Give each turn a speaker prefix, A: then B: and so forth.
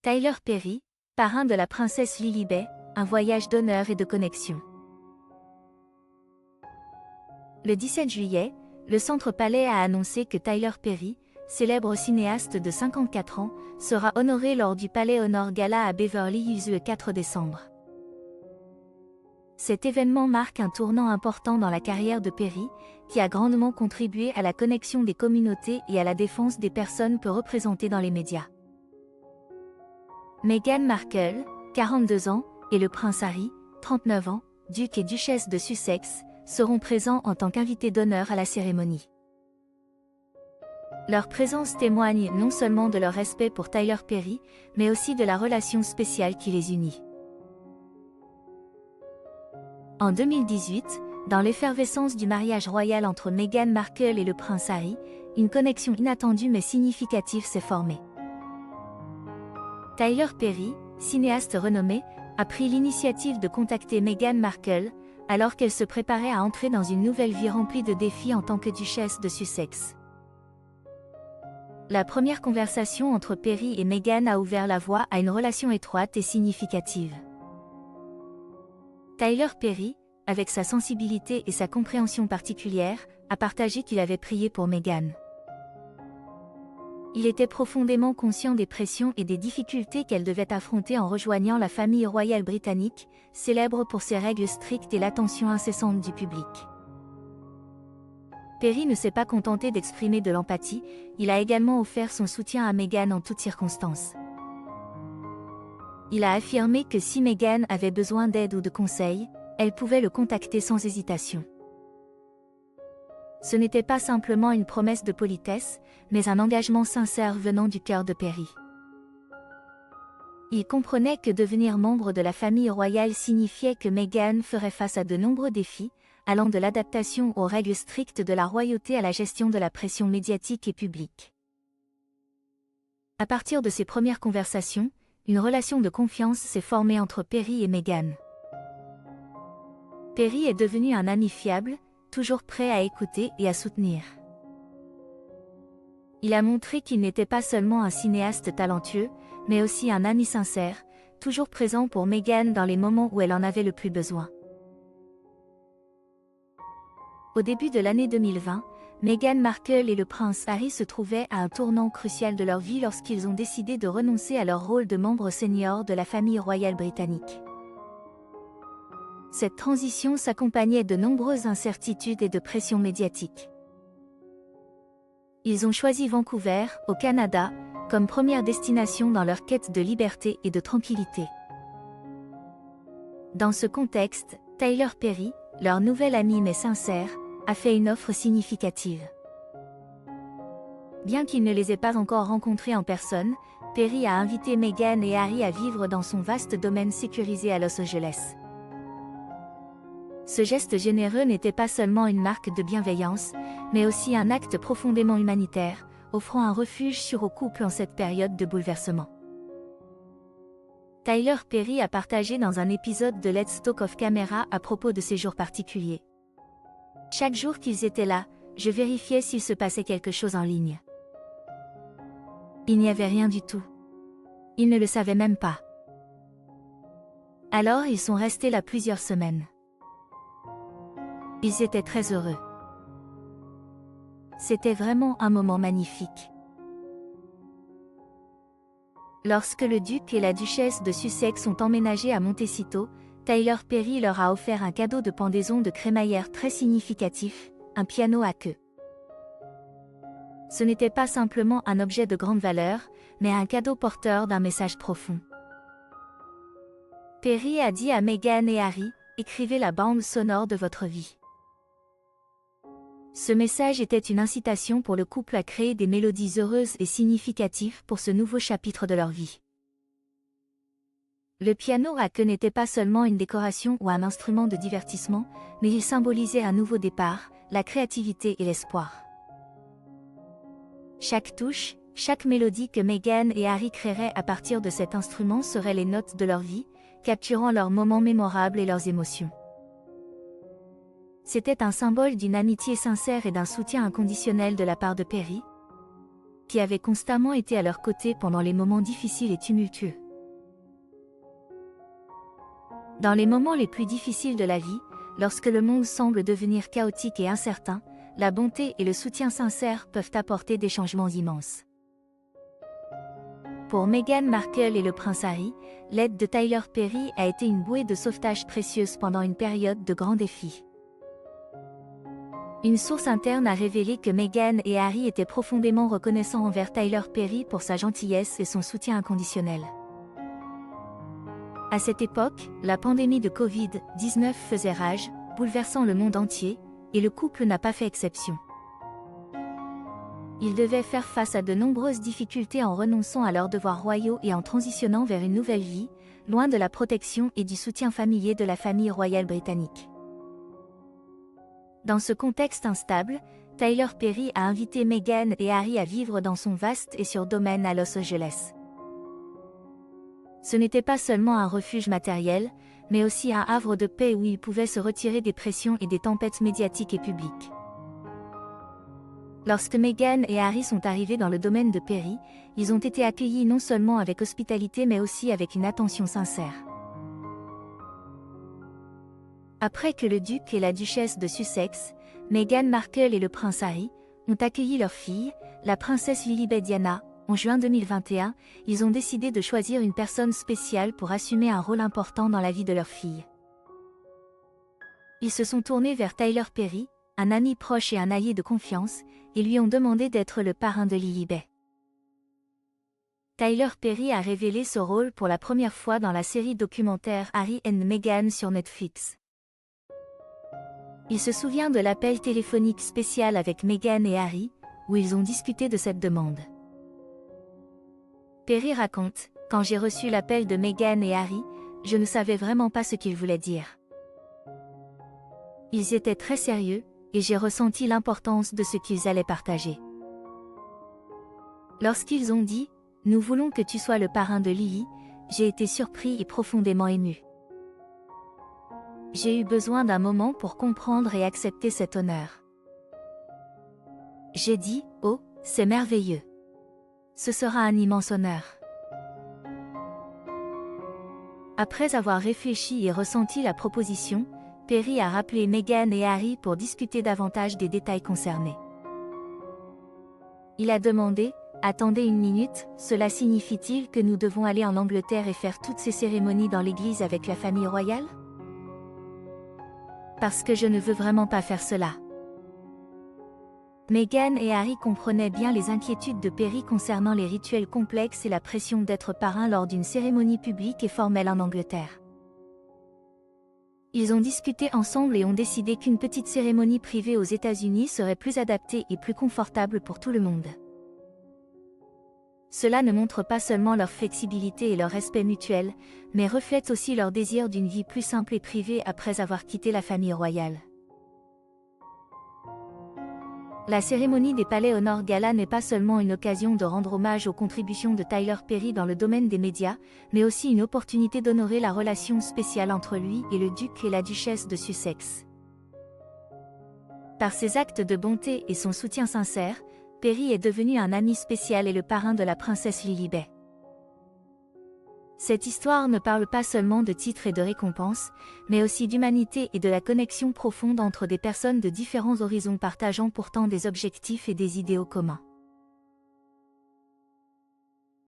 A: Tyler Perry, parrain de la princesse Lilibet, un voyage d'honneur et de connexion. Le 17 juillet, le Centre Palais a annoncé que Tyler Perry, célèbre cinéaste de 54 ans, sera honoré lors du Palais Honor Gala à Beverly Hills le 4 décembre. Cet événement marque un tournant important dans la carrière de Perry, qui a grandement contribué à la connexion des communautés et à la défense des personnes peu représentées dans les médias. Meghan Markle, 42 ans, et le prince Harry, 39 ans, duc et duchesse de Sussex, seront présents en tant qu'invités d'honneur à la cérémonie. Leur présence témoigne non seulement de leur respect pour Tyler Perry, mais aussi de la relation spéciale qui les unit. En 2018, dans l'effervescence du mariage royal entre Meghan Markle et le prince Harry, une connexion inattendue mais significative s'est formée. Tyler Perry, cinéaste renommé, a pris l'initiative de contacter Meghan Markle, alors qu'elle se préparait à entrer dans une nouvelle vie remplie de défis en tant que duchesse de Sussex. La première conversation entre Perry et Meghan a ouvert la voie à une relation étroite et significative. Tyler Perry, avec sa sensibilité et sa compréhension particulière, a partagé qu'il avait prié pour Meghan. Il était profondément conscient des pressions et des difficultés qu'elle devait affronter en rejoignant la famille royale britannique, célèbre pour ses règles strictes et l'attention incessante du public. Perry ne s'est pas contenté d'exprimer de l'empathie, il a également offert son soutien à Meghan en toutes circonstances. Il a affirmé que si Meghan avait besoin d'aide ou de conseils, elle pouvait le contacter sans hésitation. Ce n'était pas simplement une promesse de politesse, mais un engagement sincère venant du cœur de Perry. Il comprenait que devenir membre de la famille royale signifiait que Meghan ferait face à de nombreux défis, allant de l'adaptation aux règles strictes de la royauté à la gestion de la pression médiatique et publique. À partir de ces premières conversations, une relation de confiance s'est formée entre Perry et Meghan. Perry est devenu un ami fiable, toujours prêt à écouter et à soutenir. Il a montré qu'il n'était pas seulement un cinéaste talentueux, mais aussi un ami sincère, toujours présent pour Meghan dans les moments où elle en avait le plus besoin. Au début de l'année 2020, Meghan Markle et le prince Harry se trouvaient à un tournant crucial de leur vie lorsqu'ils ont décidé de renoncer à leur rôle de membre senior de la famille royale britannique. Cette transition s'accompagnait de nombreuses incertitudes et de pressions médiatiques. Ils ont choisi Vancouver, au Canada, comme première destination dans leur quête de liberté et de tranquillité. Dans ce contexte, Tyler Perry, leur nouvel ami mais sincère, a fait une offre significative. Bien qu'il ne les ait pas encore rencontrés en personne, Perry a invité Meghan et Harry à vivre dans son vaste domaine sécurisé à Los Angeles. Ce geste généreux n'était pas seulement une marque de bienveillance, mais aussi un acte profondément humanitaire, offrant un refuge sûr au couple en cette période de bouleversement. Tyler Perry a partagé dans un épisode de Let's Talk Off Camera à propos de ces jours particuliers. Chaque jour qu'ils étaient là, je vérifiais s'il se passait quelque chose en ligne. Il n'y avait rien du tout. Ils ne le savaient même pas. Alors ils sont restés là plusieurs semaines. Ils étaient très heureux. C'était vraiment un moment magnifique. Lorsque le duc et la duchesse de Sussex ont emménagé à Montecito, Tyler Perry leur a offert un cadeau de pendaison de crémaillère très significatif, un piano à queue. Ce n'était pas simplement un objet de grande valeur, mais un cadeau porteur d'un message profond. Perry a dit à Meghan et Harry, « Écrivez la bande sonore de votre vie ». Ce message était une incitation pour le couple à créer des mélodies heureuses et significatives pour ce nouveau chapitre de leur vie. Le piano à queue n'était pas seulement une décoration ou un instrument de divertissement, mais il symbolisait un nouveau départ, la créativité et l'espoir. Chaque touche, chaque mélodie que Meghan et Harry créeraient à partir de cet instrument seraient les notes de leur vie, capturant leurs moments mémorables et leurs émotions. C'était un symbole d'une amitié sincère et d'un soutien inconditionnel de la part de Perry. qui avait constamment été à leur côté pendant les moments difficiles et tumultueux. Dans les moments les plus difficiles de la vie, lorsque le monde semble devenir chaotique et incertain, la bonté et le soutien sincère peuvent apporter des changements immenses. Pour Meghan Markle et le prince Harry, l'aide de Tyler Perry a été une bouée de sauvetage précieuse pendant une période de grands défis. Une source interne a révélé que Meghan et Harry étaient profondément reconnaissants envers Tyler Perry pour sa gentillesse et son soutien inconditionnel. À cette époque, la pandémie de Covid-19 faisait rage, bouleversant le monde entier, et le couple n'a pas fait exception. Ils devaient faire face à de nombreuses difficultés en renonçant à leurs devoirs royaux et en transitionnant vers une nouvelle vie, loin de la protection et du soutien familier de la famille royale britannique. Dans ce contexte instable, Tyler Perry a invité Meghan et Harry à vivre dans son vaste et sûr domaine à Los Angeles. Ce n'était pas seulement un refuge matériel, mais aussi un havre de paix où ils pouvaient se retirer des pressions et des tempêtes médiatiques et publiques. Lorsque Meghan et Harry sont arrivés dans le domaine de Perry, ils ont été accueillis non seulement avec hospitalité mais aussi avec une attention sincère. Après que le duc et la duchesse de Sussex, Meghan Markle et le prince Harry, ont accueilli leur fille, la princesse Lilibet Diana, en juin 2021, ils ont décidé de choisir une personne spéciale pour assumer un rôle important dans la vie de leur fille. Ils se sont tournés vers Tyler Perry, un ami proche et un allié de confiance, et lui ont demandé d'être le parrain de Lilibet. Tyler Perry a révélé ce rôle pour la première fois dans la série documentaire Harry and Meghan sur Netflix. Il se souvient de l'appel téléphonique spécial avec Meghan et Harry, où ils ont discuté de cette demande. Perry raconte, « Quand j'ai reçu l'appel de Meghan et Harry, je ne savais vraiment pas ce qu'ils voulaient dire. Ils étaient très sérieux, et j'ai ressenti l'importance de ce qu'ils allaient partager. Lorsqu'ils ont dit, « Nous voulons que tu sois le parrain de Lily », j'ai été surpris et profondément ému. J'ai eu besoin d'un moment pour comprendre et accepter cet honneur. J'ai dit, « Oh, c'est merveilleux. Ce sera un immense honneur. » Après avoir réfléchi et ressenti la proposition, Perry a rappelé Meghan et Harry pour discuter davantage des détails concernés. Il a demandé, « Attendez une minute, cela signifie-t-il que nous devons aller en Angleterre et faire toutes ces cérémonies dans l'église avec la famille royale ? Parce que je ne veux vraiment pas faire cela. » Meghan et Harry comprenaient bien les inquiétudes de Perry concernant les rituels complexes et la pression d'être parrain lors d'une cérémonie publique et formelle en Angleterre. Ils ont discuté ensemble et ont décidé qu'une petite cérémonie privée aux États-Unis serait plus adaptée et plus confortable pour tout le monde. Cela ne montre pas seulement leur flexibilité et leur respect mutuel, mais reflète aussi leur désir d'une vie plus simple et privée après avoir quitté la famille royale. La cérémonie des Palais Honor Gala n'est pas seulement une occasion de rendre hommage aux contributions de Tyler Perry dans le domaine des médias, mais aussi une opportunité d'honorer la relation spéciale entre lui et le duc et la duchesse de Sussex. Par ses actes de bonté et son soutien sincère, Perry est devenu un ami spécial et le parrain de la princesse Lilibet. Cette histoire ne parle pas seulement de titres et de récompenses, mais aussi d'humanité et de la connexion profonde entre des personnes de différents horizons partageant pourtant des objectifs et des idéaux communs.